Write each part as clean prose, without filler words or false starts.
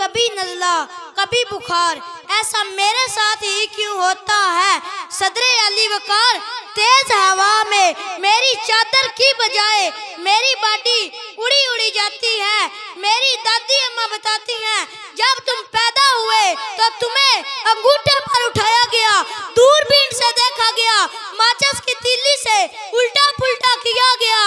कभी नज़ला कभी बुखार, ऐसा मेरे साथ ही क्यों होता है। सदरे अली वकार तेज हवा में मेरी चादर की बजाय मेरी बॉडी उड़ी उड़ी जाती है। मेरी दादी अम्मा बताती हैं, जब तुम पैदा हुए तो तुम्हें अंगूठे पर उठाया गया, दूरबीन से देखा गया, माचिस की तीली से उल्टा पुल्टा किया गया।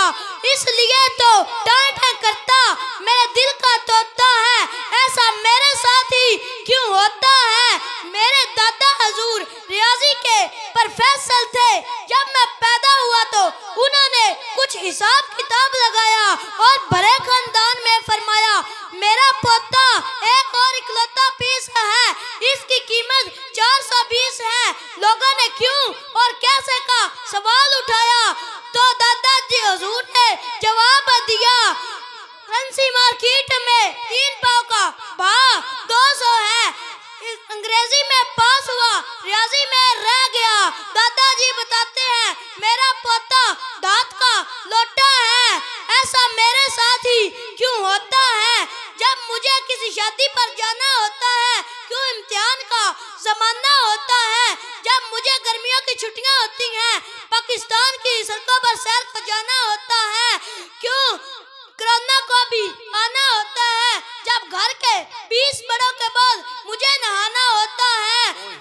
इसलिए तो टाँ टाँ करता मेरे दिल का तोता है, ऐसा मेरे साथ ही क्यों होता है। मेरे दादा हजूर रियाजी के प्रोफेसर थे। जब मैं पैदा हुआ तो उन्होंने कुछ हिसाब किताब लगाया और भरे खानदान में फरमाया, मेरा पोता एक और इकलौता पीस है, इसकी कीमत 420 है। लोगों ने क्यों और कैसे का सवाल उठाया तो दादाजी हजूर ने जवाब दिया, रंसी मार्केट में 3 पाव का भाव 200 है। अंग्रेजी में पास हुआ, रियाजी में रह गया। दादाजी बताते हैं, मेरा पोता दांत का लोटा है, ऐसा मेरे साथ ही क्यों होता है। जब मुझे किसी शादी पर जाना होता है, क्यों इम्तिहान का जमाना होता है। जब मुझे गर्मियों की छुट्टियां होती हैं, पाकिस्तान की सड़कों पर सैर को जाना होता है, क्यों कोरोना को भी आना होता है। जब घर के 20 बड़ों के बाद मुझे नहाना होता है,